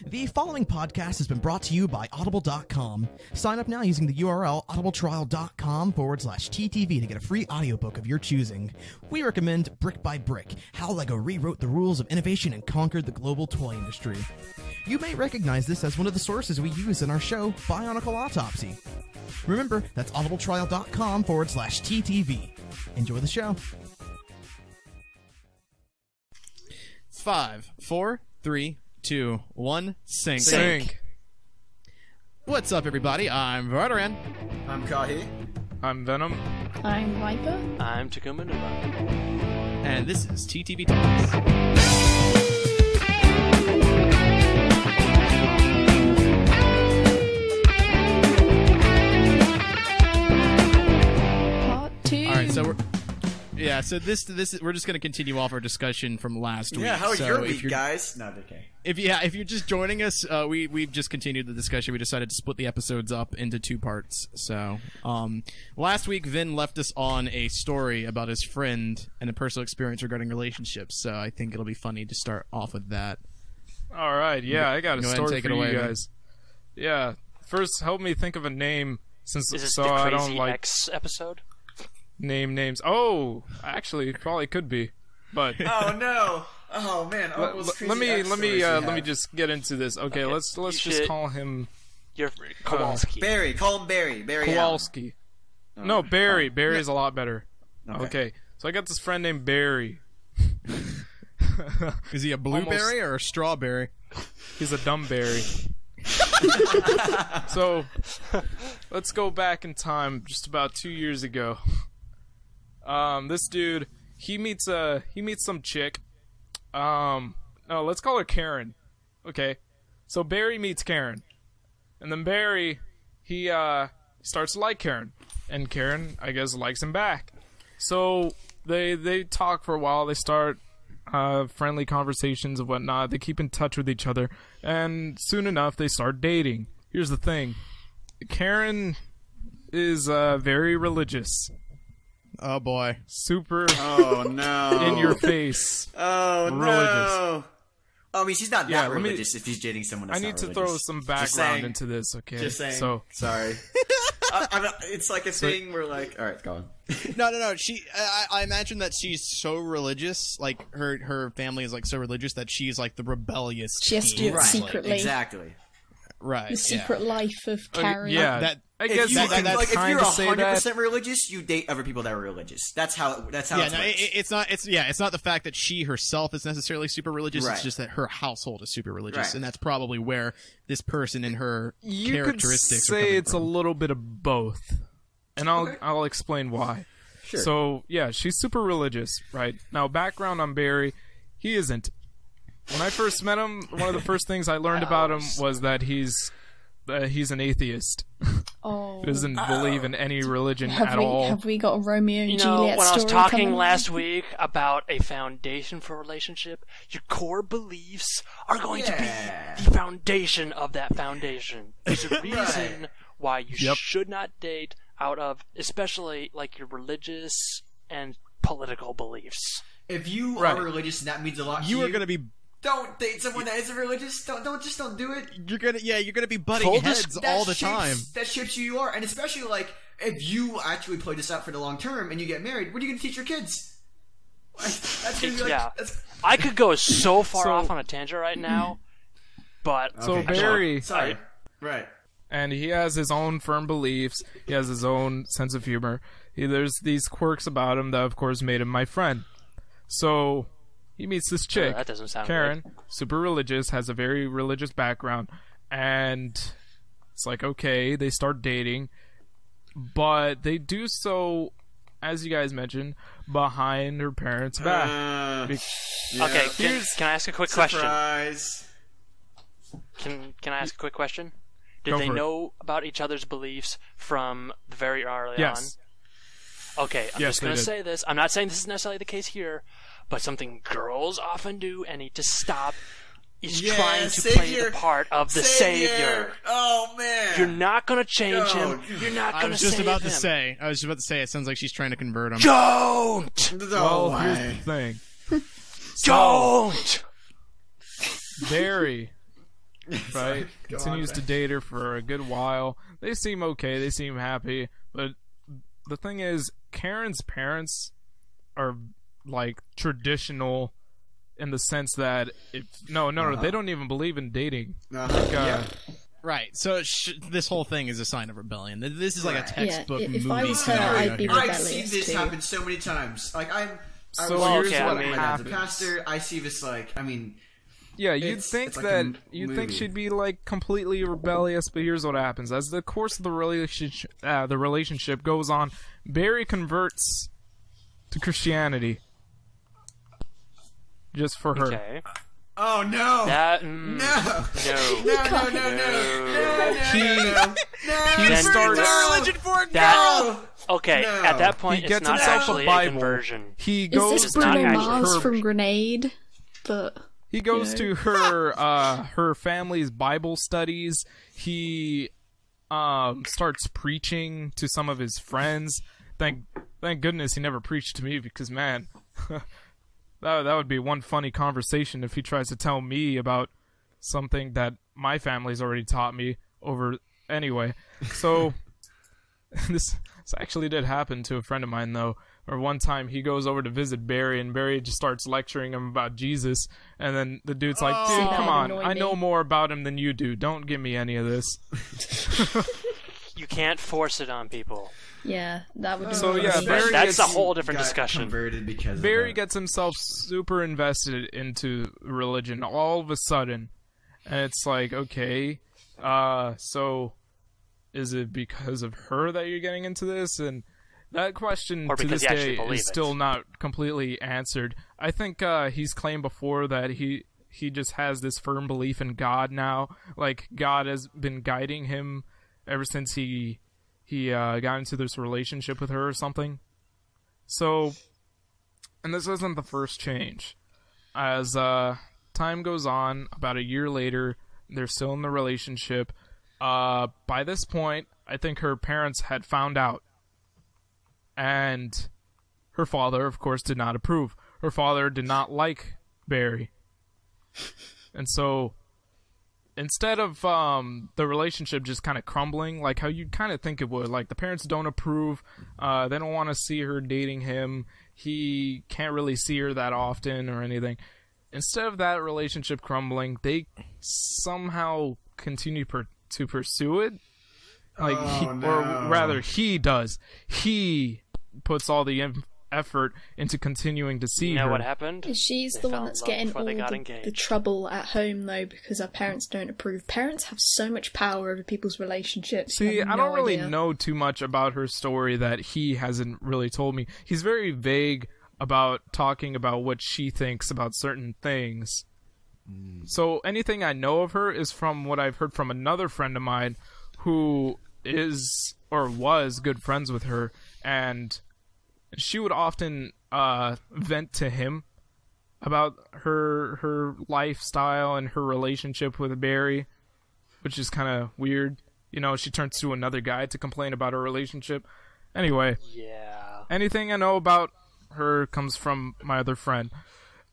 The following podcast has been brought to you by Audible.com. Sign up now using the URL audibletrial.com/TTV to get a free audiobook of your choosing. We recommend Brick by Brick, How LEGO Rewrote the Rules of Innovation and Conquered the Global Toy Industry. You may recognize this as one of the sources we use in our show, Bionicle Autopsy. Remember, that's audibletrial.com/TTV. Enjoy the show. 5, 4, 3, 2, 1, sync. What's up, everybody? I'm Vardaran. I'm Kahi. I'm Venom. I'm Viper. I'm Takumanuba. And this is TTV Talks. Part 2. All right, so we're this we're just going to continue off our discussion from last week. Yeah, how was So your if week, you're- guys? No, okay. If you're just joining us, we've just continued the discussion. We decided to split the episodes up into 2 parts. So, last week Vin left us on a story about his friend and a personal experience regarding relationships. So I think it'll be funny to start off with that. All right, yeah, I got a Go ahead and story take for it away, you man. guys. Yeah, first help me think of a name since Is this so the I Crazy don't like X episode? name names. Oh, actually, probably could be, but Oh no! Oh man! let me just get into this. Okay, Okay, let's you just should- call him You're Kowalski. Barry. Call him Barry. Barry. Kowalski. Allen. No, Barry. Oh. Barry's a lot better. Okay. Okay, so I got this friend named Barry. Is he a blueberry or a strawberry? He's a dumb berry. So, let's go back in time just about 2 years ago. This dude, he meets some chick. No, let's call her Karen. Okay. So Barry meets Karen. And then Barry, he starts to like Karen. And Karen, I guess, likes him back. So they talk for a while. They start friendly conversations and whatnot. They keep in touch with each other, and soon enough they start dating. Here's the thing: Karen is very religious, Oh boy. super Oh no! in your face. Oh religious. no! Oh, I mean, she's not Yeah, that let me- religious if he's dating someone I that's need not to religious. throw some Just background saying. into this. Okay, Just saying. so Sorry. It's like a thing where, like, all right, go on. No. I imagine that she's so religious, like her family is like so religious that she's like the rebellious. She has to do teen. it Right. secretly. Exactly. Right. The secret life of Okay, Karen. yeah, That- I If guess you you can that's if kind you're of say that. 100% religious, you date other people that are religious. That's how. That's how. Yeah, it no, works. it's not. It's not the fact that she herself is necessarily super religious. Right. It's just that her household is super religious, Right. and that's probably where this person and her You could characteristics are say coming it's from. a little bit of both, and Okay. I'll explain why. Sure. So yeah, she's super religious, right? Now, background on Barry, he isn't. When I first met him, one of the first things I learned about him was that he's an atheist. Oh. He doesn't believe in any religion at all. Have we got a Romeo and You know, Juliet when I was story talking coming? last week about a foundation for a relationship, your core beliefs are going to Yeah. be the foundation of that foundation. There's a reason why you Yep. should not date out of, especially like your religious and political beliefs. If you Right. are religious, and that means a lot to You you. are going to be. Don't date someone that isn't religious. Don't do it. You're gonna be butting Full heads That all the shapes- time. That shapes who you are, and especially like if you actually play this out for the long term and you get married, what are you going to teach your kids? That's gonna be like, Yeah. that's, I could go so far So- off on a tangent right now, but So Okay. Barry, sorry. Right. and he has his own firm beliefs. He has his own sense of humor. There's these quirks about him that, of course, made him my friend. So he meets this chick, that doesn't sound Karen, good. super religious, has a very religious background, and it's like, okay, they start dating, but they do so, as you guys mentioned, behind her parents' back. Yeah. Okay, can I ask a quick question? Surprise. Can I ask a quick question? Did Go they for it. know about each other's beliefs from the very early Yes. on? Okay, I'm Yes, just they going to did. say this. I'm not saying this is necessarily the case here, but something girls often do and need to stop is Yeah, trying to play savior. the part of the savior. Oh man. You're not going to change No. him. You're not I going was to just save about him. to say. It sounds like she's trying to convert him. Don't! No Well, way. here's the thing. Don't! Barry right? Go on, Continues to Ben. date her for a good while. They seem okay. They seem happy. But the thing is, Karen's parents are like traditional in the sense that no, they don't even believe in dating. Yeah. Right. So this whole thing is a sign of rebellion. This is like a textbook if movie I was her, scenario I'd be here. I've rebellious seen this too. happen so many times. Like I So was here's okay, what I mean- my dad's a happens. pastor. I see this like Yeah, you'd It's think like that a you'd think movie. she'd be like completely rebellious, but here's what happens: as the course of the relationship goes on, Barry converts to Christianity just for her. Okay. oh no. That no. no. He Then starts. Religion for a That No. okay. No. At that point, He gets it's not himself a actually Bible. conversion. He Is goes this It's not Bruno actually Mars her. from Grenade? But He goes you know. to her family's Bible studies. He starts preaching to some of his friends. Thank goodness he never preached to me, because man, that would be one funny conversation if he tries to tell me about something that my family's already taught me over anyway. So this actually did happen to a friend of mine though. Or one time he goes over to visit Barry, and Barry just starts lecturing him about Jesus, and then the dude's like, "Dude, that come would on! annoy I know me. more about him than you do. Don't give me any of this." You can't force it on people. yeah, that would. So, annoy yeah, me. Barry That's a gets- whole different got discussion. Converted because of Barry that. gets himself super invested into religion all of a sudden, and it's like, okay, so is it because of her that you're getting into this? And that question Or to because this you actually day believe is it. still not completely answered. I think he's claimed before that he just has this firm belief in God now. Like, God has been guiding him ever since he got into this relationship with her or something. So, and this isn't the first change. As time goes on, about a year later, they're still in the relationship. By this point, I think her parents had found out. And her father, of course, did not approve. Her father did not like Barry. And so, instead of the relationship just kind of crumbling, like how you'd kind of think it would, like the parents don't approve, they don't want to see her dating him, he can't really see her that often or anything. Instead of that relationship crumbling, they somehow continue to pursue it. Like, or rather, he does. He puts all the effort into continuing to see You know her. what happened? She's They the fell one in that's love getting before all they got the engaged. trouble at home, though, because our parents don't approve. Parents have so much power over people's relationships. you See, have I no don't really idea. know too much about her story that he hasn't really told me. He's very vague about talking about what she thinks about certain things. So anything I know of her is from what I've heard from another friend of mine who is or was good friends with her, and she would often vent to him about her lifestyle and her relationship with Barry, which is kind of weird. You know, she turns to another guy to complain about her relationship. Anyway, Yeah. anything I know about her comes from my other friend.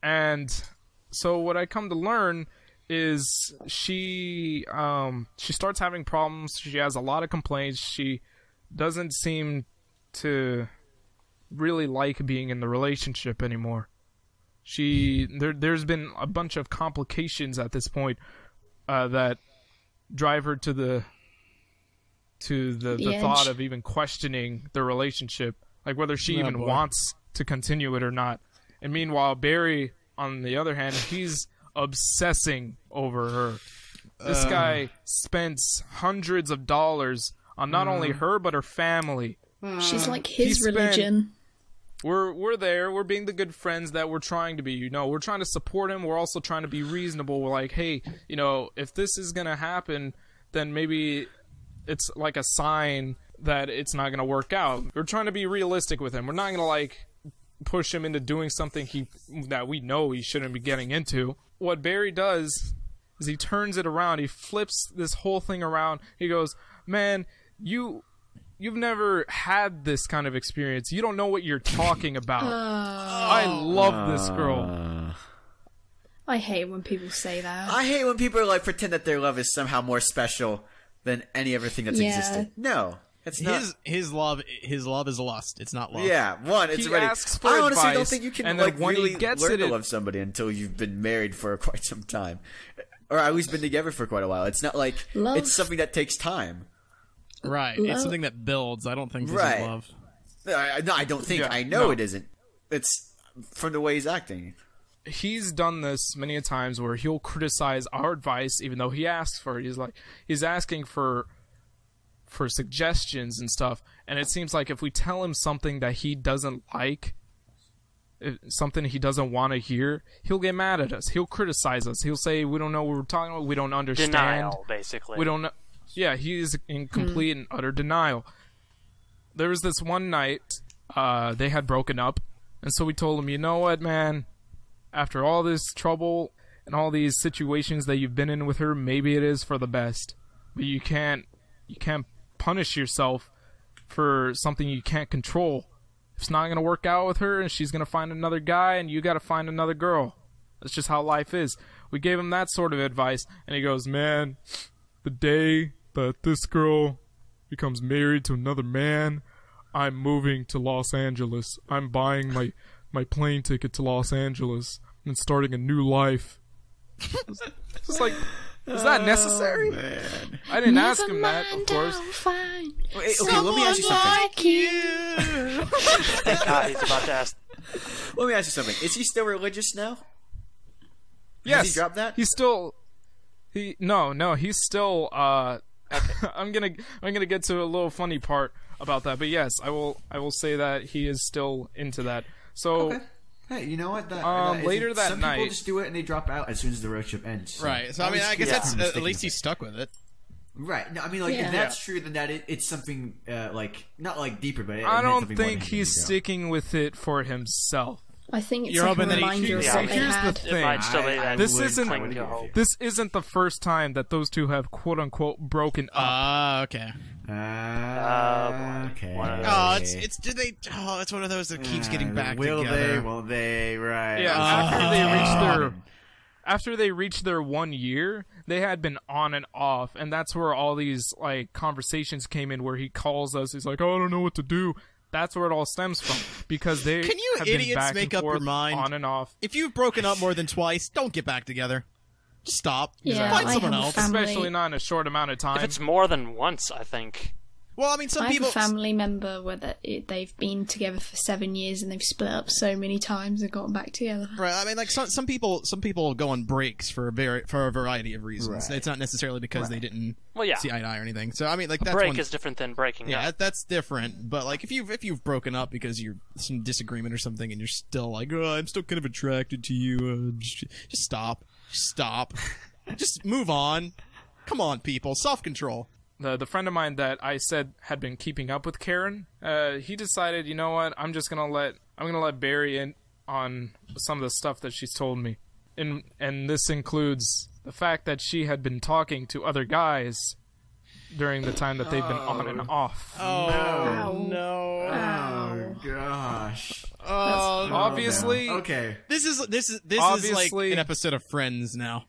And so what I come to learn is she starts having problems. She has a lot of complaints. She doesn't seem to really like being in the relationship anymore. There's been a bunch of complications at this point that drive her to the The thought edge. of even questioning the relationship, like whether she even boy. wants to continue it or not. And meanwhile, Barry, on the other hand, he's obsessing over her. This guy spends hundreds of dollars on not only her but her family. She's like He his spent- religion. We're there. We're being the good friends that we're trying to be. You know, we're trying to support him. We're also trying to be reasonable. We're like, hey, you know, if this is gonna happen, then maybe it's like a sign that it's not gonna work out. We're trying to be realistic with him. We're not gonna like push him into doing something that we know he shouldn't be getting into. What Barry does is he turns it around. He flips this whole thing around. He goes, man, You've never had this kind of experience. You don't know what you're talking about. I love this girl. I hate when people say that. I hate when people like pretend that their love is somehow more special than any other thing that's existed. No, it's not. His love is lust. It's not love. Yeah, it's He already. asks for I honestly don't advice, think you can and then like when he really gets learn it, to love somebody until you've been married for quite some time, or at least been together for quite a while. It's not like Love. it's something that takes time. Right. It's something that builds. I don't think this Right. is love. No, I don't think. Yeah, I know no. it isn't. It's from the way he's acting. He's done this many a times where he'll criticize our advice even though he asks for it. He's asking for suggestions and stuff, and it seems like if we tell him something that he doesn't like, something he doesn't want to hear, he'll get mad at us. He'll criticize us. He'll say we don't know what we're talking about. We don't understand. Denial, basically. We don't know. Yeah, he is in complete and utter denial. There was this one night they had broken up, and so we told him, you know what, man? After all this trouble and all these situations that you've been in with her, maybe it is for the best. But you can't punish yourself for something you can't control. If it's not going to work out with her and she's going to find another guy and you got to find another girl. That's just how life is. We gave him that sort of advice, and he goes, man, the day that this girl becomes married to another man, I'm moving to Los Angeles. I'm buying my plane ticket to Los Angeles and starting a new life. It's like, is that necessary? Man. I didn't ask him that, of course. Fine. Okay, let me ask you something. Like you. Thank God he's about to ask. Let me ask you something. Is he still religious now? Yes. Has he dropped that? He's still. No. He's still. I'm gonna get to a little funny part about that, but yes, I will say that he is still into that. So. Okay. Hey, you know what? Later that some night- people just do it and they drop out as soon as the relationship ends. So Right. So I mean, I guess yeah. that's I'm at mistaken least for he's stuck with it. Right. No, I mean, like Yeah. if that's true, then it's something like not like deeper, but I don't something more think than he's him. sticking with it for himself. I think it's You're like a hoping that he reminder of keeps- what Yeah, they here's the had. thing. It might still be that. This would isn't- cling to agree with hope. you. This isn't the first time that those two have quote unquote broken up. Okay. Okay. One of those. Oh, it's one of those that keeps getting back Will together. they? Will they? Right. Yeah, after they reached their 1 year, they had been on and off, and that's where all these like conversations came in. Where he calls us, he's like, "Oh, I don't know what to do." That's where it all stems from, because they Can you have been idiots back make and up your forth, mind? on and off. If you've broken up more than twice, don't get back together. Just stop. Yeah, Find I someone have a else. family- Especially not in a short amount of time. If it's more than once, I think. Well, I mean, some I have people. a family member where they've been together for 7 years and they've split up so many times and gotten back together. Right. I mean, like some people go on breaks for a variety of reasons. Right. It's not necessarily because they didn't Well, yeah. see eye to eye or anything. So I mean, like that's Break one. is different than breaking Yeah, up. that's different. But like, if you've broken up because you're some disagreement or something, and you're still like, oh, I'm still kind of attracted to you. Just stop. Just move on. Come on, people. Self-control. The friend of mine that I said had been keeping up with Karen, he decided, you know what, I'm gonna let Barry in on some of the stuff that she's told me, and this includes the fact that she had been talking to other guys during the time that they've been on and off. Oh no! Oh gosh. Oh, Obviously, Okay. this is like Obviously- an episode of Friends now.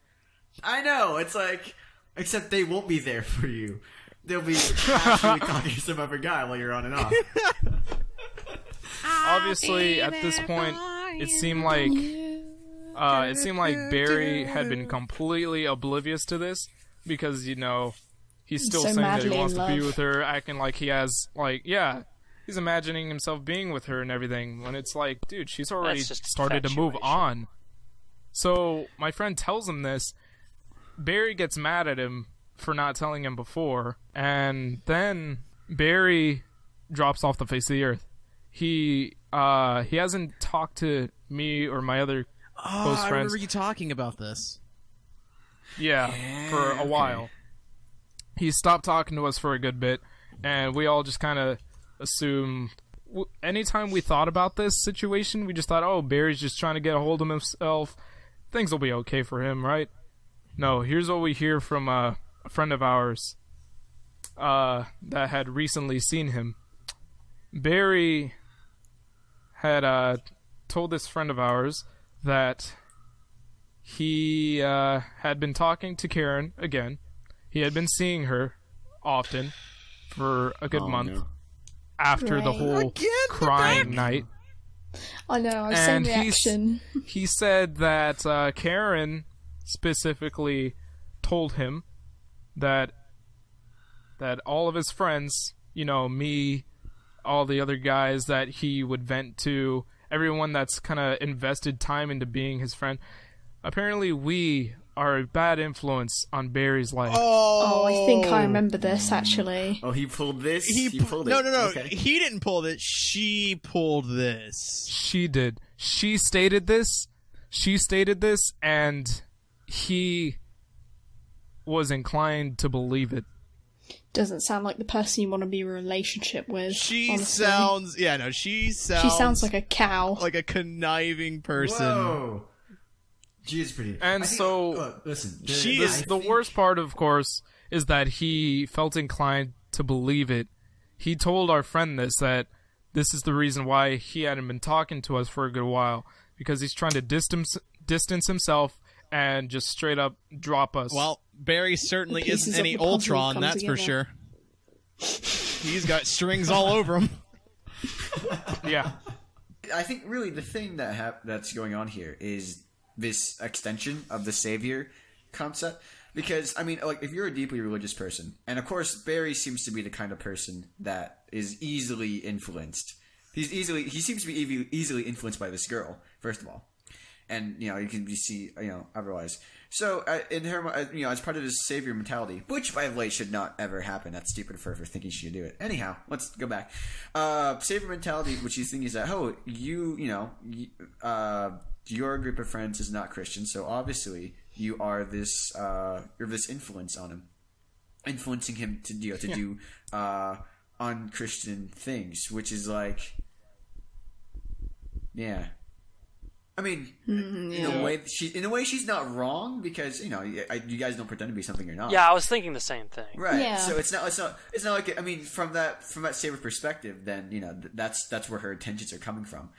I know. It's like, except they won't be there for you. They'll be actually talking to some other guy while you're on and off. obviously, at this point, it seemed like Barry had been completely oblivious to this, because he's still So saying that madly he wants in to be love. with her, acting like he has he's imagining himself being with her and everything, when it's like, dude, she's already That's just started to move infatuation. on. So my friend tells him this. Barry gets mad at him for not telling him before, and then Barry drops off the face of the earth. He hasn't talked to me or my other close I friends. remember you talking about this. Yeah, for a while. He stopped talking to us for a good bit, and we all just kind of assumed. Anytime we thought about this situation, we just thought, oh, Barry's just trying to get a hold of himself. Things will be okay for him, right? No, here's what we hear from a friend of ours that had recently seen him. Barry had told this friend of ours that he had been talking to Karen again. He had been seeing her often for a good month after the Right. whole crying night. I know, I was same reaction. He said that Karen specifically told him that all of his friends, you know, me, all the other guys that he would vent to, everyone that's kind of invested time into being his friend, apparently we are a bad influence on Barry's life. Oh, I think I remember this, actually. Oh, he pulled this? He pulled it? No. Okay. He didn't pull this. She pulled this. She did. She stated this, and he was inclined to believe it. Doesn't sound like the person you want to be in a relationship with. She honestly. sounds She sounds like a cow. like a conniving person. Whoa. She is pretty. And so, listen, the worst part, of course, is that he felt inclined to believe it. He told our friend that this is the reason why he hadn't been talking to us for a good while, because he's trying to distance himself and just straight up drop us. Well, Barry certainly The pieces isn't any of the puzzle Ultron, come that's for together. sure. He's got strings all over him. Yeah. I think really the thing that's going on here is this extension of the savior concept. Because, I mean, like, if you're a deeply religious person, and of course Barry seems to be the kind of person that is easily influenced. He seems to be easily influenced by this girl, first of all. And, you know, you can see, you know, otherwise. So, in her, you know, as part of his savior mentality, which, by the way, should not ever happen. That's stupid for her thinking she should do it. Anyhow, let's go back. Savior mentality, which he's thinking is that, oh, your group of friends is not Christian, so obviously you are this, you're this influence on him. Influencing him to do unchristian things, which is like, yeah. I mean, in a way, she's not wrong because you know you guys don't pretend to be something you're not. Yeah, I was thinking the same thing. Right. Yeah. So it's not like, I mean, from that savior perspective, then you know that's where her intentions are coming from.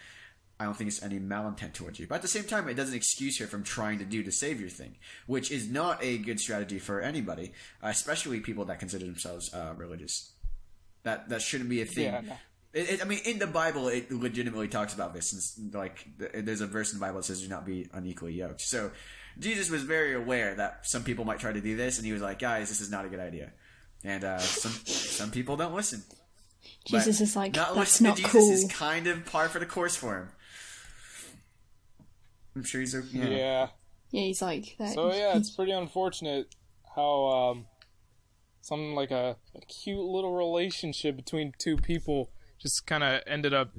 I don't think it's any malintent towards you, but at the same time, it doesn't excuse her from trying to do the savior thing, which is not a good strategy for anybody, especially people that consider themselves religious. That shouldn't be a thing. Yeah, no. I mean, in the Bible, it legitimately talks about this. And, like, there's a verse in the Bible that says, "Do not be unequally yoked." So, Jesus was very aware that some people might try to do this, and he was like, "Guys, this is not a good idea." And some people don't listen. Jesus But is like, not that's listening not to Jesus cool. is kind of par for the course for him. I'm sure he's okay. Yeah. Yeah, he's like that. So yeah, it's pretty unfortunate how something like a cute little relationship between two people just kind of ended up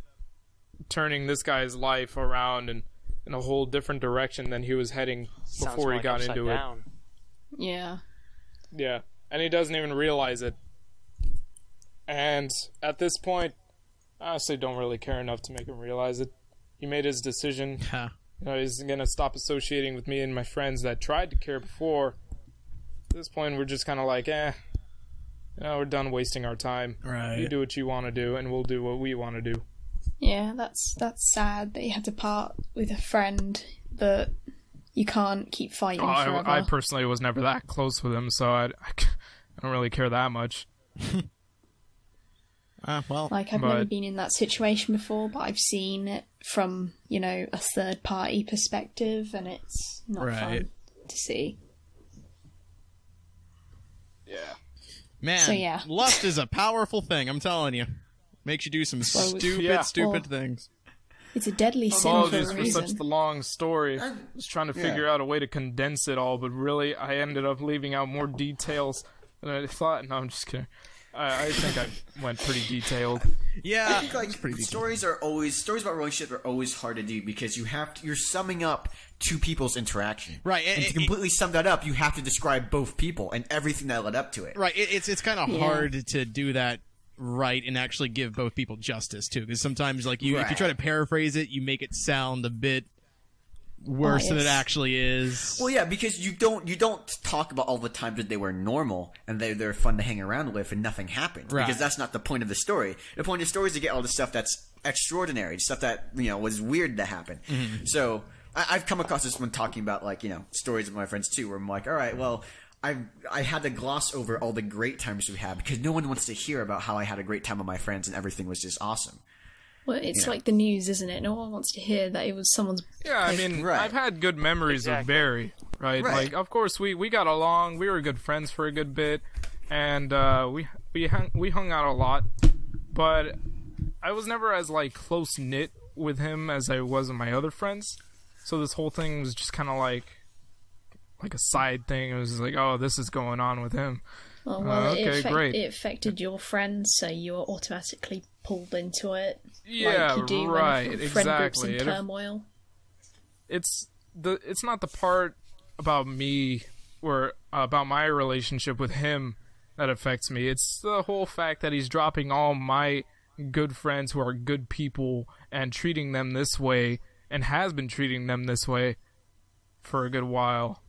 turning this guy's life around and in a whole different direction than he was heading Sounds before more he like got upside into down. Yeah. it. Yeah, and he doesn't even realize it. And at this point, I honestly don't really care enough to make him realize it. He made his decision. Huh. You know, he's gonna stop associating with me and my friends that tried to care before. At this point, we're just kind of like, you know, we're done wasting our time. Right. You do what you want to do, and we'll do what we want to do. Yeah, that's sad that you had to part with a friend, but you can't keep fighting forever. I personally was never that close with him, so I don't really care that much. Well, Like, I've But- never been in that situation before, but I've seen it from, you know, a third party perspective, and it's not Right. fun to see. Yeah. man, So, yeah. lust is a powerful thing, I'm telling you. Makes you do some So, stupid well, things. It's a deadly sin for Apologies a for reason. such the long story. I was trying to figure out a way to condense it all, but really, I ended up leaving out more details than I thought. No, I'm just kidding. I think I went pretty detailed. Yeah, I think like stories about relationships are always hard to do because you're summing up two people's interaction. Right, And to completely sum that up, you have to describe both people and everything that led up to it. right. It's kind of hard to do that right and actually give both people justice too, because sometimes like if you try to paraphrase it, you make it sound a bit worse than it Biased. actually is. Well, yeah, because you don't talk about all the times that they were normal and they're fun to hang around with and nothing happened. Right. Because that's not the point of the story. The point of the story is to get all the stuff that's extraordinary, stuff that was weird to happen. Mm-hmm. So I've come across this when talking about like stories with my friends too, where I'm like, all right, well, I had to gloss over all the great times we had because no one wants to hear about how I had a great time with my friends and everything was just awesome. Well, it's like the news, isn't it? No one wants to hear that it was someone's. Yeah, I mean, Right. I've had good memories of Barry, right? Right. Like, of course, we got along. We were good friends for a good bit, and we hung out a lot. But I was never as like close knit with him as I was with my other friends. So this whole thing was just kind of like a side thing. It was just like, oh, this is going on with him. Well, great. It affected your friends, so you were automatically pulled into it. Yeah, like you do right, when friend groups exactly. in turmoil. It's not the part about me or about my relationship with him that affects me. It's the whole fact that he's dropping all my good friends who are good people and treating them this way, and has been treating them this way for a good while.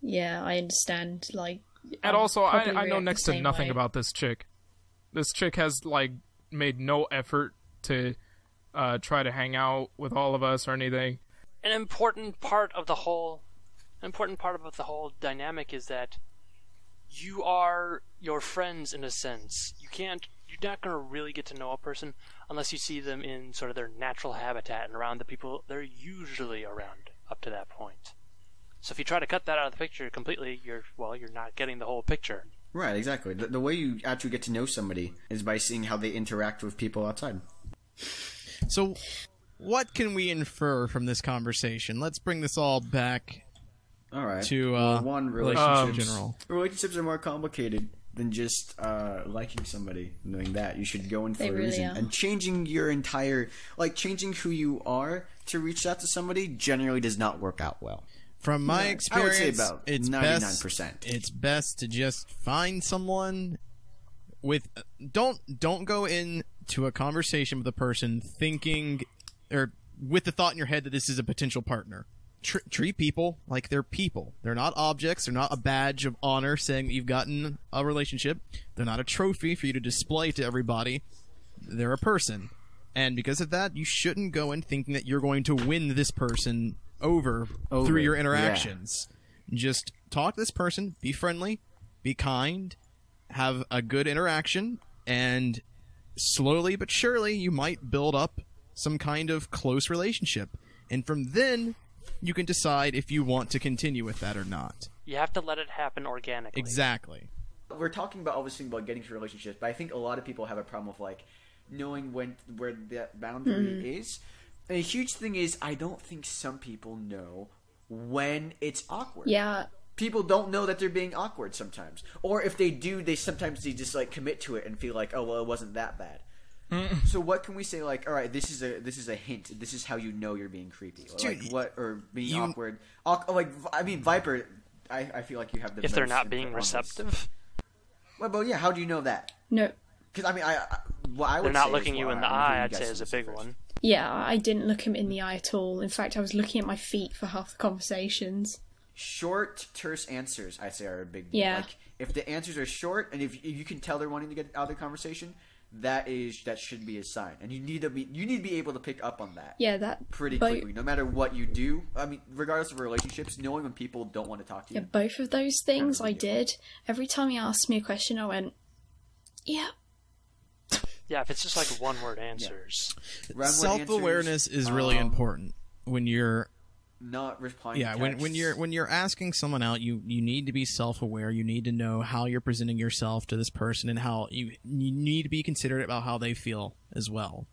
Yeah, I understand. Like, And I'd also, probably I know react next the to same nothing way. about this chick. This chick has like made no effort to try to hang out with all of us or anything. An important part of the whole dynamic is that you are your friends in a sense. You're not going to really get to know a person unless you see them in sort of their natural habitat and around the people they're usually around up to that point. So if you try to cut that out of the picture completely, you're not getting the whole picture. Right, exactly. The way you actually get to know somebody is by seeing how they interact with people outside. So, what can we infer from this conversation? Let's bring this all back All right. to one, relationships in general. relationships are more complicated than just liking somebody. Knowing that, you should go in for They a really reason. are. And changing your entire, changing who you are to reach out to somebody generally does not work out well. From my I would experience, say about it's 99%. It's best to just find someone with. Don't go into a conversation with a person thinking or with the thought in your head that this is a potential partner. Treat people like they're people. They're not objects. They're not a badge of honor saying that you've gotten a relationship. They're not a trophy for you to display to everybody. They're a person. And because of that, you shouldn't go in thinking that you're going to win this person over through your interactions. Just talk to this person, be friendly, be kind, have a good interaction, and slowly but surely you might build up some kind of close relationship. And from then, you can decide if you want to continue with that or not. You have to let it happen organically. Exactly. We're talking about obviously about getting to relationships, but I think a lot of people have a problem with knowing where that boundary is. And a huge thing is I don't think some people know when it's awkward. Yeah, People don't know that they're being awkward sometimes. Or if they do, they just commit to it and feel like, oh well, it wasn't that bad. So what can we say? Like, all right, this is a hint. This is how you know you're being creepy. Or being awkward. Viper. I feel like you have the If they're most not being input on this. receptive, Well, yeah. How do you know that? no. Because I would they're not say looking as you well, in the I'm hearing eye, you I'd guys say is a say big first. one. Yeah, I didn't look him in the eye at all. In fact, I was looking at my feet for half the conversations. Short, terse answers, I say, are a big deal. Yeah. Like, if the answers are short, and if you can tell they're wanting to get out of the conversation, that should be a sign. And you need to be able to pick up on that. Yeah, that Pretty bo- quickly, no matter what you do. I mean, regardless of relationships, knowing when people don't want to talk to you. Yeah, both of those things Kind I of a deal. did. Every time he asked me a question, I went, yeah. Yeah, if it's just like one-word answers. Round one Self-awareness answers, is really important when you're not replying. Yeah, to when texts. you're asking someone out, you need to be self-aware. You need to know how you're presenting yourself to this person, and how you need to be considerate about how they feel as well.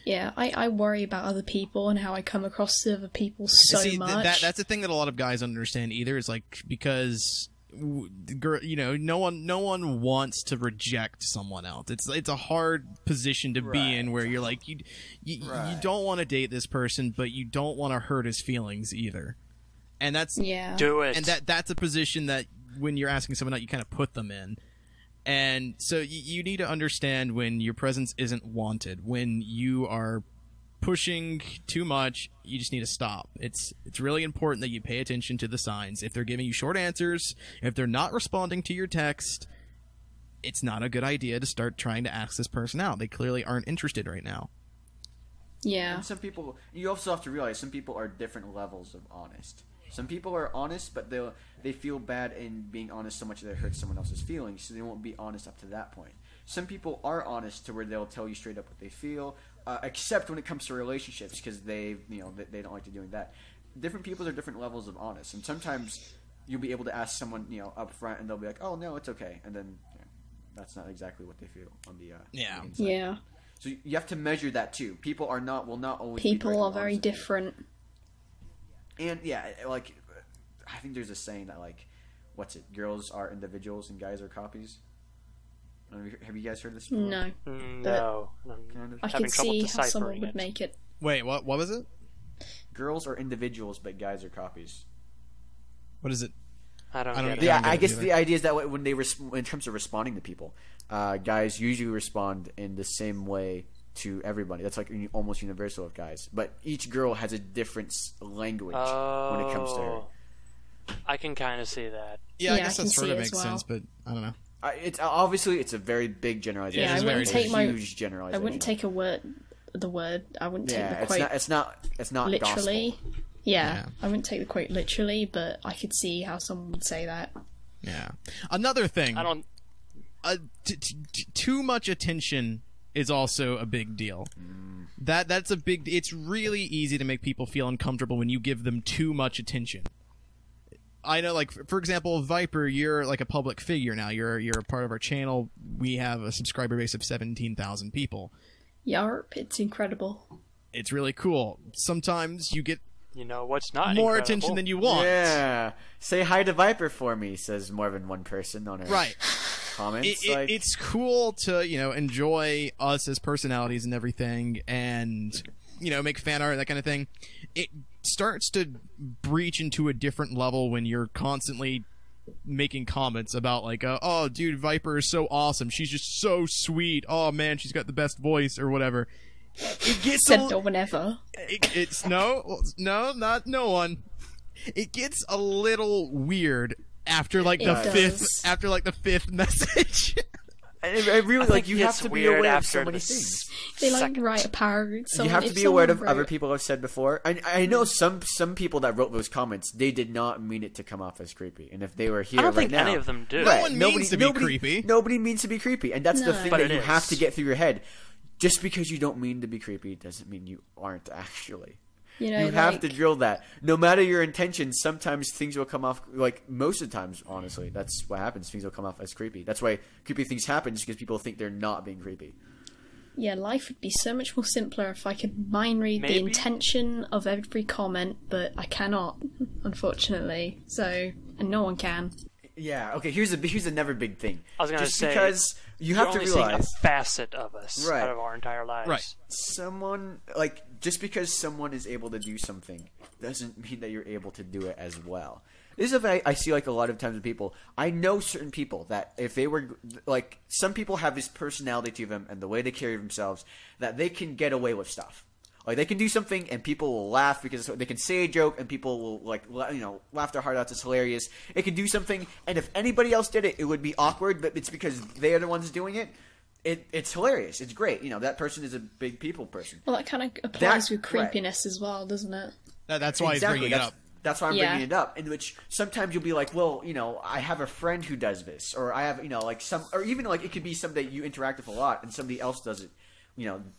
Yeah, I worry about other people and how I come across to other people so much. That's the thing that a lot of guys don't understand either. Is like because no one wants to reject someone else. It's a hard position to be in where you're like you don't want to date this person, but you don't want to hurt his feelings either. And that's Do it. And that's a position that when you're asking someone out, you kind of put them in. And so you need to understand when your presence isn't wanted, when you are pushing too much. You just need to stop. It's really important that you pay attention to the signs. If they're giving you short answers, if they're not responding to your text, it's not a good idea to start trying to ask this person out. They clearly aren't interested right now. Yeah. And some people, you also have to realize some people are different levels of honest. Some people are honest, but they feel bad in being honest so much that it hurts someone else's feelings, so they won't be honest up to that point. Some people are honest to where they'll tell you straight up what they feel, except when it comes to relationships, because they don't like to doing that. Different people are different levels of honest, and sometimes you'll be able to ask someone, up front, and they'll be like, "Oh no, it's okay," and then that's not exactly what they feel on the Yeah. the inside. Yeah. So you have to measure that too. People will not always. People are be very honest. different. And like I think there's a saying that like, what's it? Girls are individuals and guys are copies. Have you guys heard this before? No. No. Kind of. I Having could trouble see how someone deciphering would it. make it. Wait, what was it? Girls are individuals, but guys are copies. What is it? I don't I don't get get it. Yeah, it I guess either. the idea is that when they in terms of responding to people, guys usually respond in the same way to everybody. That's like almost universal with guys. But each girl has a different language when it comes to her. I can kind of see that. Yeah, I Yeah, guess I that can sort see of it as makes well. sense, but I don't know. It's obviously it's a very big generalization. Yeah, I is wouldn't very take huge generalization. I wouldn't take the word. I wouldn't take Yeah, the quote it's not literally. gospel. Yeah, I wouldn't take the quote literally, but I could see how someone would say that. Yeah. Another thing. I don't. Too much attention is also a big deal. That's a big. It's really easy to make people feel uncomfortable when you give them too much attention. I know, like for example, Viper, you're like a public figure now. You're a part of our channel. We have a subscriber base of 17,000 people. Yarp, it's incredible. It's really cool. Sometimes you get You know what's not more incredible? attention than you want. Yeah, say hi to Viper for me, says more than one person on her Right. comments. It's cool to enjoy us as personalities and everything, and make fan art and that kind of thing. It starts to breach into a different level when you're constantly making comments about like, oh dude, Viper is so awesome, she's just so sweet, oh man, she's got the best voice or whatever. It gets Said no one ever. it's not no one. It gets a little weird after like the fifth message. I really I like think you have it's to be weird aware of after so many the things. They like second. write a paragraph. You have to be aware of other people have said before. I know some people that wrote those comments, they did not mean it to come off as creepy. And if they were here I don't right think now, any of them do. No one means to be creepy. Nobody means to be creepy, and that's the No. thing But that it you is. have to get through your head. Just because you don't mean to be creepy doesn't mean you aren't actually. You have to drill that. No matter your intentions, sometimes things will come off, like most of the times, honestly, that's what happens. Things will come off as creepy. That's why creepy things happen, just because people think they're not being creepy. Yeah, life would be so much more simpler if I could mind read the Maybe. intention of every comment, but I cannot, unfortunately. So, and no one can. Yeah, okay, here's another big thing. I was gonna just say, because you have to You're only realize seeing a facet of us Right. out of our entire lives. Right. someone, like, just because someone is able to do something doesn't mean that you're able to do it as well. This is what I see, like, a lot of times with people. I know certain people that if they were, like, some people have this personality to them and the way they carry themselves that they can get away with stuff. Like, they can do something and people will laugh because they can say a joke and people will, like, laugh their heart out. It's hilarious. It can do something, and if anybody else did it, it would be awkward, but it's because they are the ones doing it. It's hilarious. It's great. That person is a big people person. Well, that kind of applies with right. creepiness as well, doesn't it? That's why Exactly. he's bringing it up. That's why I'm Yeah. bringing it up. In which sometimes you'll be like, well, I have a friend who does this, or I have, like some, or even like it could be somebody you interact with a lot, and somebody else does it.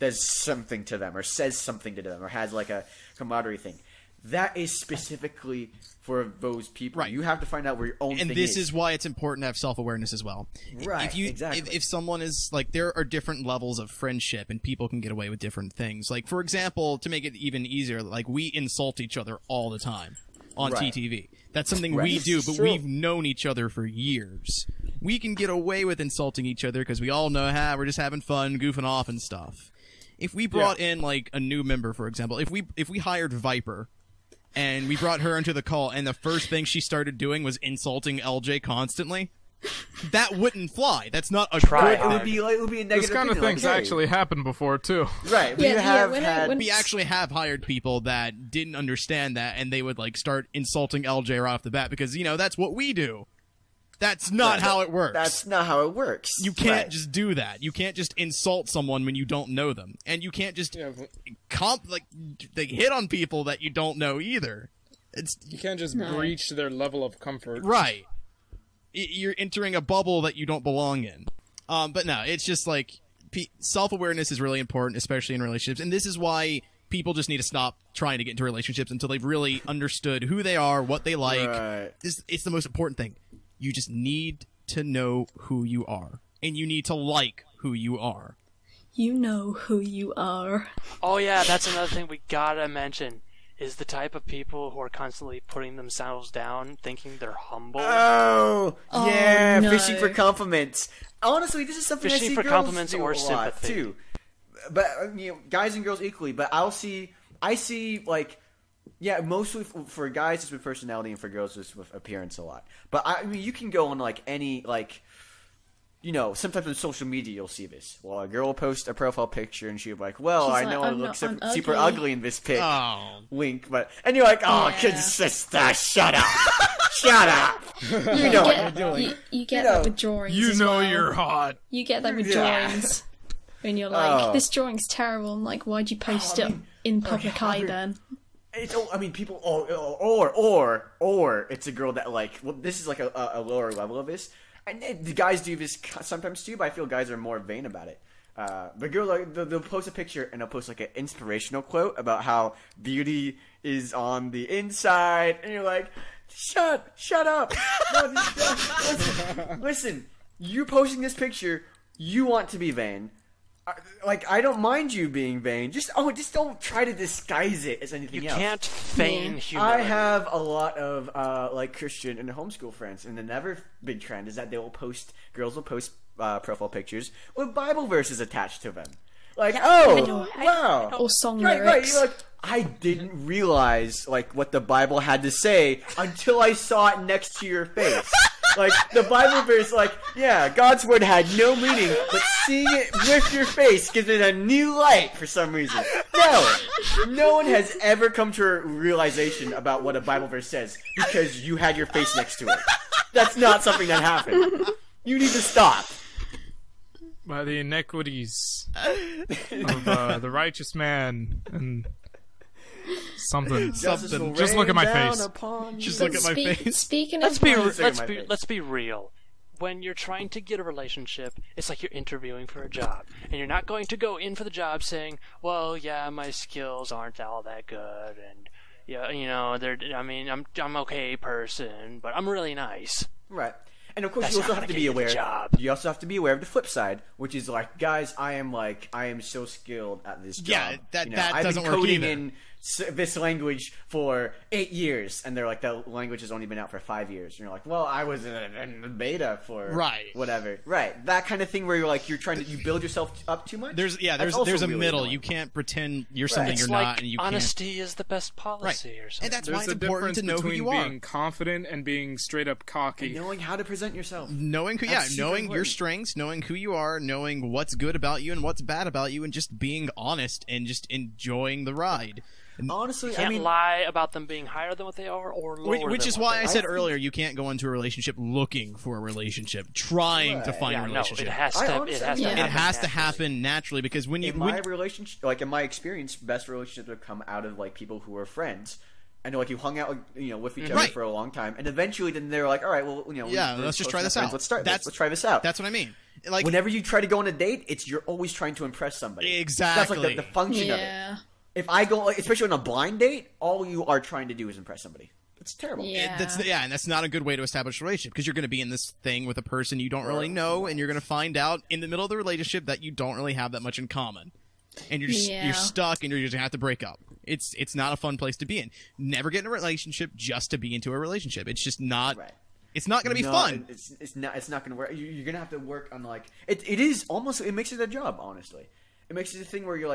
Does something to them, or says something to them, or has like a camaraderie thing. That is specifically for those people. Right. You have to find out where your own And thing this is. is why it's important to have self-awareness as well. Right, exactly. If someone is like, there are different levels of friendship and people can get away with different things. Like, for example, to make it even easier, like, we insult each other all the time on Right. TTV. That's something Right. we do, but True. we've known each other for years. We can get away with insulting each other because we all know, we're just having fun, goofing off and stuff. If we brought in, like, a new member, for example, if we hired Viper and we brought her into the call and the first thing she started doing was insulting LJ constantly, that wouldn't fly. That's not a Try good it would be like, it would be a negative This kind of opinion, thing's like, hey. actually happened before too. Right. We Yeah, have when had. when- We actually have hired people that didn't understand that, and they would like start insulting LJ right off the bat because that's what we do. That's not how it works. That's not how it works. You can't just do that. You can't just insult someone when you don't know them, and you can't just hit on people that you don't know either. You can't just breach their level of comfort. Right. You're entering a bubble that you don't belong in. But no, it's just like self-awareness is really important, especially in relationships, and this is why people just need to stop trying to get into relationships until they've really understood who they are, what they like. Right. It's the most important thing. You just need to know who you are, and you need to like who you are. You know who you are. Oh yeah, that's another thing we gotta mention. Is the type of people who are constantly putting themselves down, thinking they're humble. Oh yeah, no. fishing for compliments. Honestly, this is something I Fishing see for girls compliments do or a lot sympathy. too. But guys and girls equally. But I see like, yeah, mostly for guys it's with personality, and for girls it's with appearance a lot. But I mean, you can go on like any like. Sometimes on social media you'll see this. Well, a girl will post a profile picture and she'll be like, well, She's I like, know I'm it looks not- I'm super ugly. ugly in this pic. Oh. Wink, and you're like, oh, Yeah. kid sister, shut up. Shut up. You know what you're doing. You get that with drawings. as well. You're hot. You get that with Yeah. drawings. When you're like, Oh. this drawing's terrible, and like, why'd you post it in public eye then? People, or it's a girl that like, well, this is like a lower level of this. And the guys do this sometimes too, but I feel guys are more vain about it. But girls, like, they'll post a picture and they'll post like an inspirational quote about how beauty is on the inside, and you're like, shut up. No, listen, you posting this picture, you want to be vain. I don't mind you being vain. Just don't try to disguise it as anything You else. can't feign humility. I have a lot of like Christian and homeschool friends, and another big trend is that girls will post profile pictures with Bible verses attached to them. Like, wow, Or song right. lyrics. You're like, I didn't realize like what the Bible had to say until I saw it next to your face. Like, the Bible verse, like, yeah, God's word had no meaning, but seeing it with your face gives it a new light for some reason. No one has ever come to a realization about what a Bible verse says because you had your face next to it. That's not something that happened. You need to stop. By the iniquities of the righteous man and something. Justice will Just rain look at my down face. upon Just you. look at my face. Speaking Let's of be like, let's be real. When you're trying to get a relationship, it's like you're interviewing for a job, and you're not going to go in for the job saying, "Well, yeah, my skills aren't all that good, and yeah, I'm okay person, but I'm really nice." Right. And of course, That's you also not have to gonna be get you the aware. job. You also have to be aware of the flip side, which is like, guys, I am so skilled at this job. Yeah, that I've doesn't been work coding either. in this language for 8 years, and they're like, that language has only been out for 5 years. And you're like, well, I was in beta for Right. whatever. Right. That kind of thing where you're like, you build yourself up too much. There's That's also a really middle. annoying. You can't pretend you're something It's you're like not, and you can't. honesty is the best policy, or something. And that's why There's it's a important difference to know who between you are. being confident and being straight up cocky. Knowing how to present yourself. Knowing who, That's super knowing your important. strengths, knowing who you are, knowing what's good about you and what's bad about you, and just being honest and just enjoying the ride. Honestly, You can't I mean, lie about them being higher than what they are or lower Which than is what why they I are. said earlier, you can't go into a relationship looking for a relationship, trying to Right. find Yeah, a no, relationship. it has I to. honestly- It has to. Yeah. It happen has to naturally. happen naturally because when you in my relationship, like in my experience, best relationships have come out of like people who are friends. I know, like you hung out, with each other Right. for a long time, and eventually, then they're like, "All right, well, Yeah, we're let's just close try enough this friends. out. Let's start. That's- Let's try this out." That's what I mean. Like Whenever you try to go on a date, you're always trying to impress somebody. Exactly. That's like the function of it. yeah. If I go, especially on a blind date, all you are trying to do is impress somebody. It's terrible. Yeah. and that's not a good way to establish a relationship because you're going to be in this thing with a person you don't really know, and you're going to find out in the middle of the relationship that you don't really have that much in common, and you're Yeah. stuck, and you're just going to have to break up. It's not a fun place to be in. Never get in a relationship just to be into a relationship. It's just not. Right. It's not going to be No, fun. It's not going to work. You're going to have to work on like it. It is almost. It makes it a job. Honestly, it makes it a thing where you're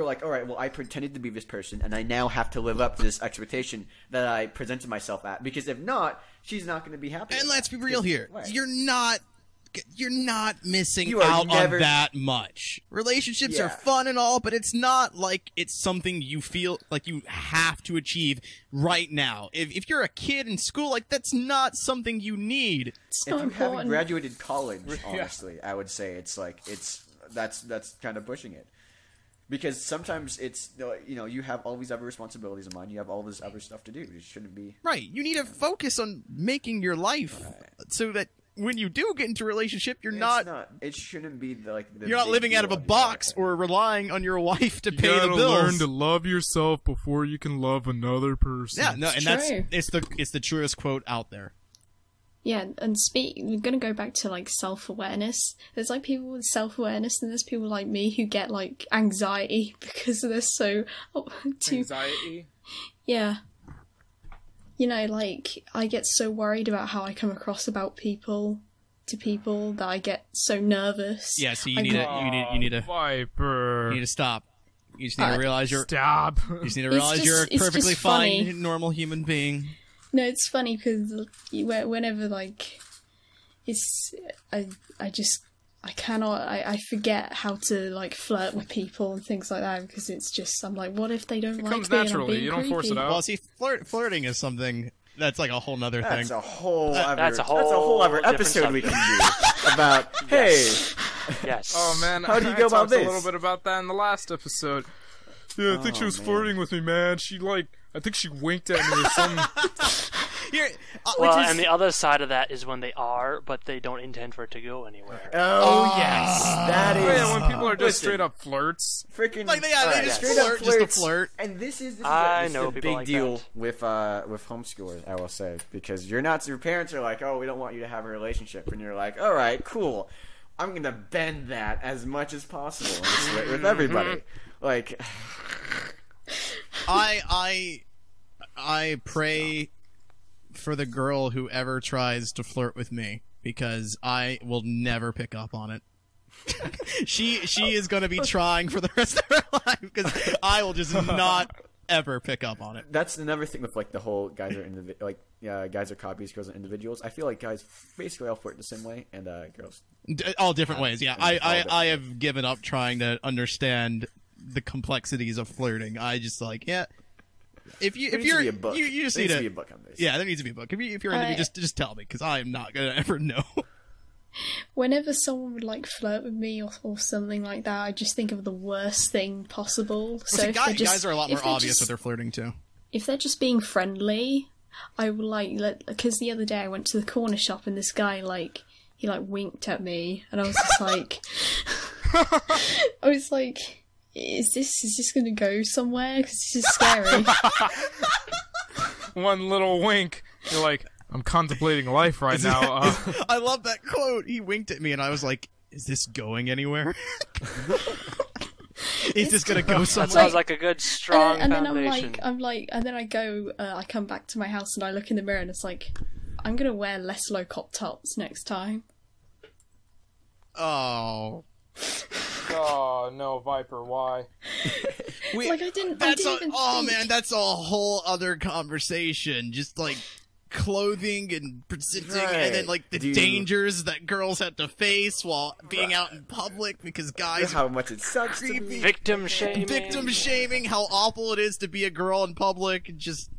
like, all right, well, I pretended to be this person, and I now have to live up to this expectation that I presented myself at. Because if not, she's not going to be happy. And with let's that. be real here. Right. You're not you're not missing You are out never- on that much. Relationships are Yeah. fun and all, but it's not like it's something you feel like you have to achieve right now. If you're a kid in school, like that's not something you need. It's If not you haven't important. graduated college, honestly, I would say that's kind of pushing it. Because sometimes it's, you have all these other responsibilities in mind. You have all this other stuff to do. It shouldn't be... Right. You need to focus on making your life so that when you do get into a relationship, you're not It shouldn't be the you're not big living out of deal a your box life. or relying on your wife to You pay the gotta bills. learn to love yourself before you can love another person. Yeah, no, and true. it's the truest quote out there. Yeah, and we're gonna go back to like self-awareness. There's like people with self-awareness, and there's people like me who get like anxiety because they're so Anxiety. Yeah. Like I get so worried about how I come across about people that I get so nervous. Yeah, so you I need go- to Viper. stop. You just need to realize Stop. you're a it's perfectly just funny. fine, normal human being. No, it's funny because whenever like I forget how to like flirt with people and things like that because it's just I'm like, what if they don't like comes me and I'm naturally. being You don't force it creepy? out. Well, see, flirting is something that's like a whole nother thing. That's a whole other, That's a that's a whole whole other different episode we subject. can do about, hey, Yes. Oh man, How do you I go about talked this? a little bit about that in the last episode. Yeah, I think she was flirting with me, man. I think she winked at me or something. Here, Well, which is, and the other side of that is when they are, but they don't intend for it to go anywhere. oh yes, that is. Oh, yeah, when people are just listen, straight up flirts. freaking like they alright, just straight up flirt, just to flirts. flirt. And this is I this know is a people big like deal that. with homeschoolers, I will say, because your parents are like, oh, we don't want you to have a relationship, and you're like, all right, cool, I'm gonna bend that as much as possible and just flirt with everybody. Like, I pray for the girl who ever tries to flirt with me because I will never pick up on it. she is going to be trying for the rest of her life because I will just not ever pick up on it. that's another thing with like the whole guys are copies, girls are individuals. I feel like guys basically all flirt the same way, and girls. All different ways, yeah. all I different have given up trying to understand the complexities of flirting. I just like, yeah. If There needs you're to be a book. you just There need needs to to be a book on this. Yeah, there needs to be a book. If you're into me, just tell me because I am not gonna ever know. Whenever someone would like flirt with me or something like that, I just think of the worst thing possible. So See, if they're just, guys are a lot more if they're obvious just- with their flirting too. If they're just being friendly, I will because the other day I went to the corner shop and this guy he winked at me and I was just like, I was like, is this gonna go somewhere? Because this is scary. One little wink. You're like, I'm contemplating life right now. I love that quote. He winked at me, and I was like, "Is this going anywhere? Is this gonna go That somewhere?" sounds like a good, strong and then foundation. and then I go, I come back to my house and I look in the mirror and it's like, I'm gonna wear less low cut tops next time. Oh, Oh no, Viper, why? I didn't That's even oh think. man, that's a whole other conversation. Just like clothing and presenting, and then like the Dude. dangers that girls have to face while being out in public because guys How much it sucks to creepy. be. Victim shaming. victim shaming, how awful it is to be a girl in public, and just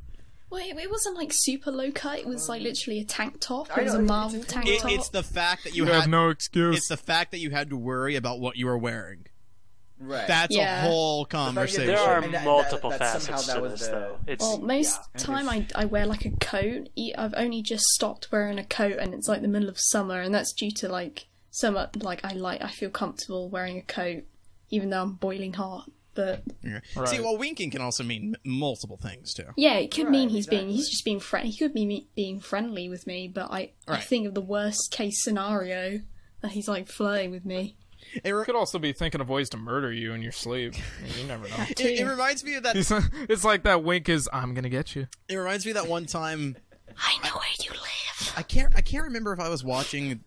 Wait, it wasn't like super low cut. It was like literally a tank top. I It was know, a it's Marvel a tank tank top. it's the fact that you You have had no excuse. it's the fact that you had to worry about what you were wearing. Right. That's Yeah. a whole conversation. There are And multiple that somehow facets that to was this, the- though. It's Well, most yeah, time I wear like a coat. I've only just stopped wearing a coat, and it's like the middle of summer, and that's due to like summer. I feel comfortable wearing a coat, even though I'm boiling hot. But Yeah. Right. See, well, winking can also mean multiple things too. yeah, it could mean he's exactly. just being He could be being friendly with me, but I Right. think of the worst case scenario that he's like flirting with me. It, re- Could also be thinking of ways to murder you in your sleep. You never know. it reminds me of that. It's like that wink is, I'm gonna get you. It reminds me of that one time. I know where you live. I can't remember if I was watching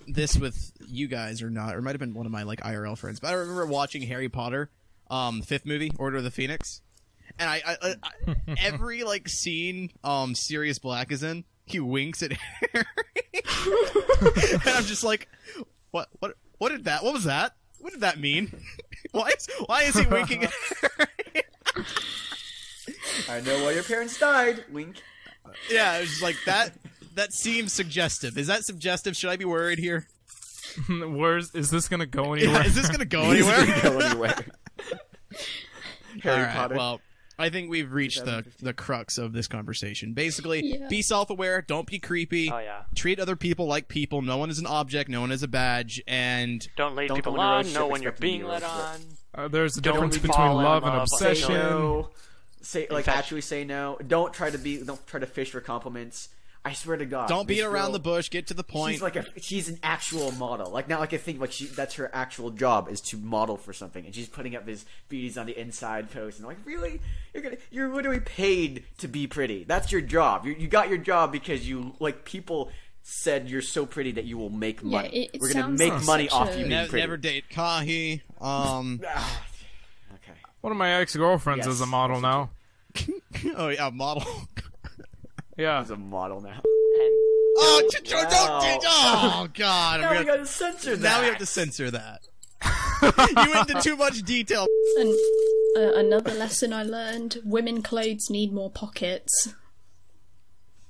this with you guys or not, or it might have been one of my like IRL friends. But I remember watching Harry Potter, the fifth movie, Order of the Phoenix, and I every like scene Sirius Black is in, he winks at Harry. And I'm just like, what did that? What was that? What did that mean? Why is he winking at her? I know why your parents died. Wink. Yeah, it was just like that. That seems suggestive. Is that suggestive? Should I be worried here? Is this gonna go anywhere? Yeah, is this gonna go anywhere? Go anywhere. Harry All right, Potter. well, I think we've reached the crux of this conversation. Basically, be self-aware, don't be creepy, Oh yeah. treat other people like people, no one is an object, no one is a badge, and Don't lead Don't people go into a on. relationship Know when you're expecting being to be led a on. There's a Don't difference fall between in love and love. Say obsession. no. Say like fact- actually say no. Don't try to fish for compliments. I swear to God. don't beat this around girl, the bush, get to the point. She's an actual model. Like not like a thing. Like that's her actual job is to model for something, and she's putting up this beauties on the inside post. And I'm like, really, you're literally paid to be pretty. That's your job. You got your job because you like people said you're so pretty that you will make money. it We're gonna sounds make like money such off a- you being pretty. Never date Kahi. Okay. One of my ex-girlfriends Yes. is a model now. Oh yeah, model. Yeah. As a model now. Oh, Wow. oh God! Now we gotta censor that. Now we have to censor that. You went into too much detail. And another lesson I learned: women clothes need more pockets.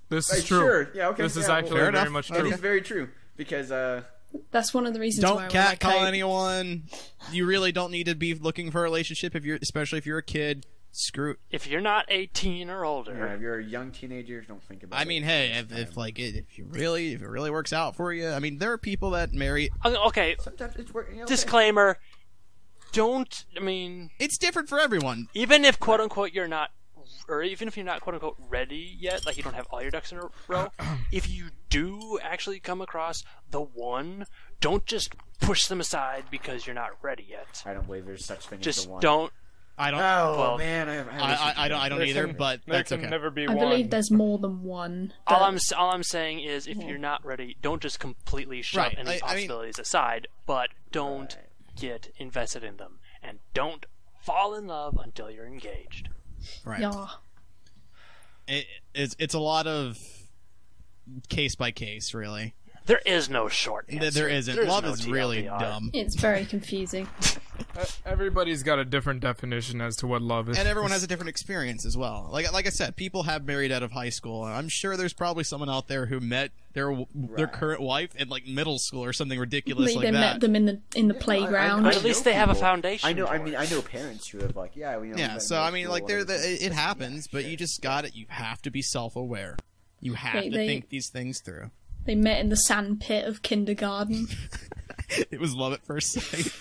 This is true. Sure. Yeah. Okay. This is yeah, actually fair very enough. much It true. is very true because That's one of the reasons why I Don't wear my catcall coat. anyone. You really don't need to be looking for a relationship especially if you're a kid. Screw. If you're not 18 or older, if you're a young teenager, don't think about it. I mean, hey, if it really works out for you, I mean, there are people that marry. okay. sometimes it's working. Okay. Disclaimer: don't. I mean, It's different for everyone. even if quote unquote you're not, or even if you're not quote unquote ready yet, like you don't have all your ducks in a row. If you do actually come across the one, don't just push them aside because you're not ready yet. I don't believe there's such thing as Just the one. don't. I don't. Oh Well, man, I don't There either. can- But there that's can okay. never be I one. believe there's more than one. All but- I'm saying is, if you're not ready, don't just completely shove Right, any I mean- possibilities aside, but don't get invested in them, and don't fall in love until you're engaged. Right. Yeah. It's a lot of case by case, really. There is no short answer. There isn't. There's Love no is really TLDR. dumb, It's very confusing. Everybody's got a different definition as to what love is. and everyone has a different experience as well. Like I said, people have married out of high school. I'm sure there's probably someone out there who met their current wife in like middle school or something ridiculous They like that. met them in the playground. But at least they have a foundation. I know. for I mean, it. I know parents who have like, yeah, we know. Yeah, so I mean, like, it happens, but you just got it. You have to be self-aware. You have Wait, to they- think these things through. They met in the sand pit of kindergarten. It was love at first sight.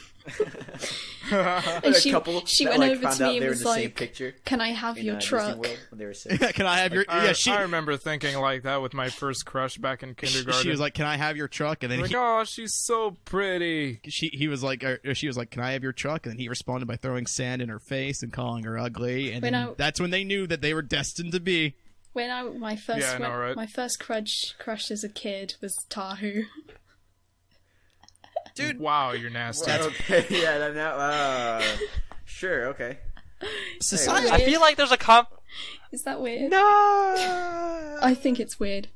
And she went over to me and was like, picture "Can I have your truck?" when they were six. Can I have your? I, Yeah, she. I remember thinking like that with my first crush back in kindergarten. She was like, "Can I have your truck?" And then like, oh, she's so pretty. he was like, or she was like, "Can I have your truck?" And then he responded by throwing sand in her face and calling her ugly. And then that's when they knew that they were destined to be. My first Yeah, I know, right? my first crush as a kid was Tahu. Dude, Wow, you're nasty. Well, okay, yeah, sure, okay. society. I feel like there's a Is that weird? No. I think it's weird.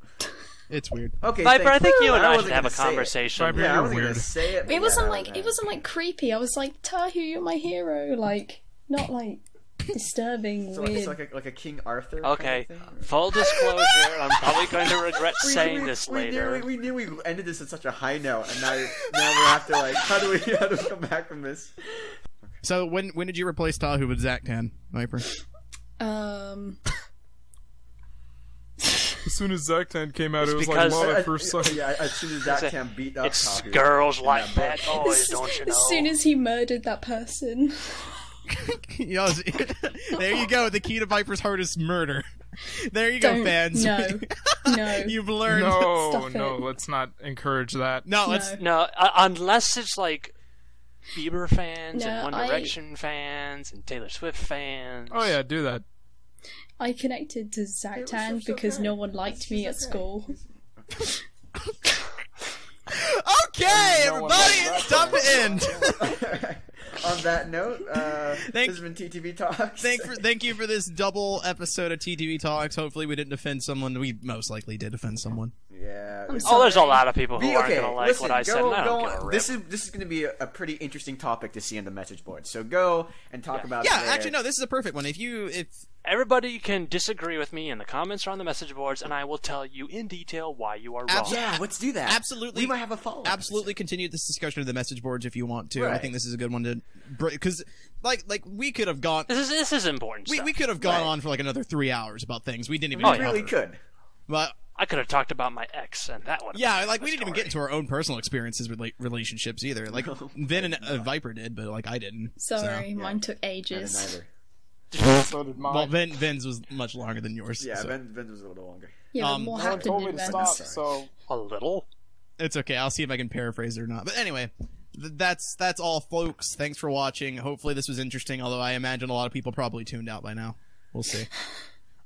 It's weird. Okay, Viper, I think you and I wasn't should have a gonna say it. conversation. Viper, Yeah, I You're wasn't weird. gonna say it. but It wasn't yeah, like it wasn't like creepy. I was like, Tahu, you're my hero. Like, not like disturbing, So weird. it's like a King Arthur. Okay, Kind of thing, or- full disclosure, I'm probably going to regret saying this later. We knew we ended this at such a high note, and now we have to like, how do we come back from this? So when did you replace Tahu with Zaktan, Viper? As soon as Zaktan came out, it was like because- love at first sight. Yeah, as soon as that can beat up It's Tahu. girls like bad boys, don't you know? As soon as he murdered that person. You know, there you go. The key to Viper's heart is murder. There you go, Don't. fans. No. You've learned. No, Stop no, it. let's not encourage that. No, let's. No, unless it's like Bieber fans and No, One Direction fans and Taylor Swift fans. Oh yeah, do that. I connected to Zaktan because no one liked me at school. Okay, everybody, it's time to end. On that note, Thank- this has been TTV Talks. Thank you for this double episode of TTV Talks. Hopefully, we didn't offend someone. We most likely did offend someone. Yeah. Yeah. I'm Oh, there's a sorry. lot of people who aren't Okay, gonna like listen, what I said. And I don't give a rip. This is going to be a pretty interesting topic to see on the message board. So go and talk about it. Yeah, there. actually, no, this is a perfect one. If Everybody can disagree with me in the comments or on the message boards, and I will tell you in detail why you are wrong. Yeah, let's do that. Absolutely. We might have a follow-up. Absolutely continue this discussion of the message boards if you want to. I Right. think this is a good one to... Because, like we could have gone... This is important stuff. We could have gone Right. on for like another 3 hours about things we didn't even Oh, We yeah. really could. But I could have talked about my ex, and that would. yeah, like we didn't even get into our own personal experiences with like relationships either. Like Vin and Viper did, but like I didn't. Sorry, So. mine took And ages. neither. So did mine. Well, Vin's was much longer than yours. Yeah, so. Ben was a little longer. Yeah, but what No one happened told me in to Venice? stop, so a little. It's okay. I'll see if I can paraphrase it or not. But anyway, that's all, folks. Thanks for watching. Hopefully this was interesting. Although I imagine a lot of people probably tuned out by now. We'll see.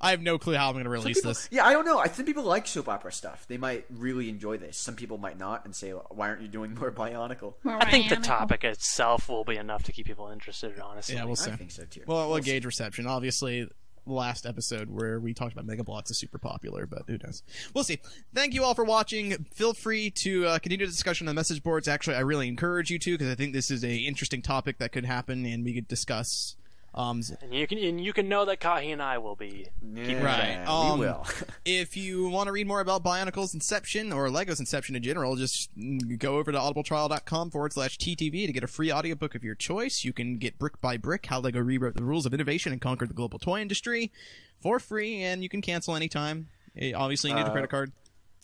I have no clue how I'm going to release this. Yeah, I don't know. I think people like soap opera stuff. They might really enjoy this. Some people might not and say, why aren't you doing more Bionicle? I think the topic itself will be enough to keep people interested. Honestly, Yeah, we'll see. I think so too. Well, we'll gauge reception. Obviously, the last episode where we talked about Mega Bloks is super popular, but who knows? We'll see. Thank you all for watching. Feel free to continue the discussion on the message boards. Actually, I really encourage you to, because I think this is a interesting topic that could happen and we could discuss. and you can know that Kahi and I will be. Yeah, Right. we will. If you want to read more about Bionicle's Inception or Lego's Inception in general, just go over to audibletrial.com/TTV to get a free audiobook of your choice. You can get Brick by Brick, How Lego Rewrote the Rules of Innovation and Conquered the Global Toy Industry for free, and you can cancel anytime. Obviously, you need a credit card.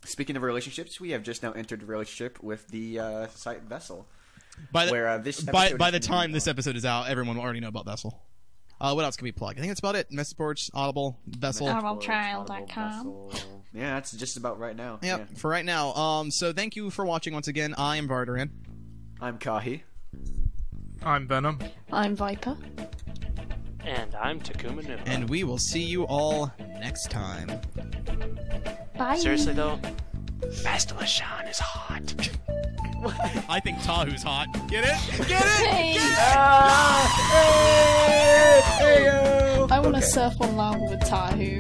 Speaking of relationships, we have just now entered a relationship with the site Vessel. By the, where, this by episode the is gonna time be this on. episode is out, everyone will already know about Vessel. What else can we plug? I think that's about it. Message boards, Audible, Vessel. audibletrial.com. Yeah, that's just about right now. Yep, Yeah. for right now. So thank you for watching once again. I am Vardaran. I'm Kahi. I'm Venom. I'm Viper. And I'm Takuma Numa. And we will see you all next time. Bye. Seriously though, Master LaShawn is hot. I think Tahu's hot. Get it? Get it? Hey. Hey, yo! I want to surf on lava with Tahu.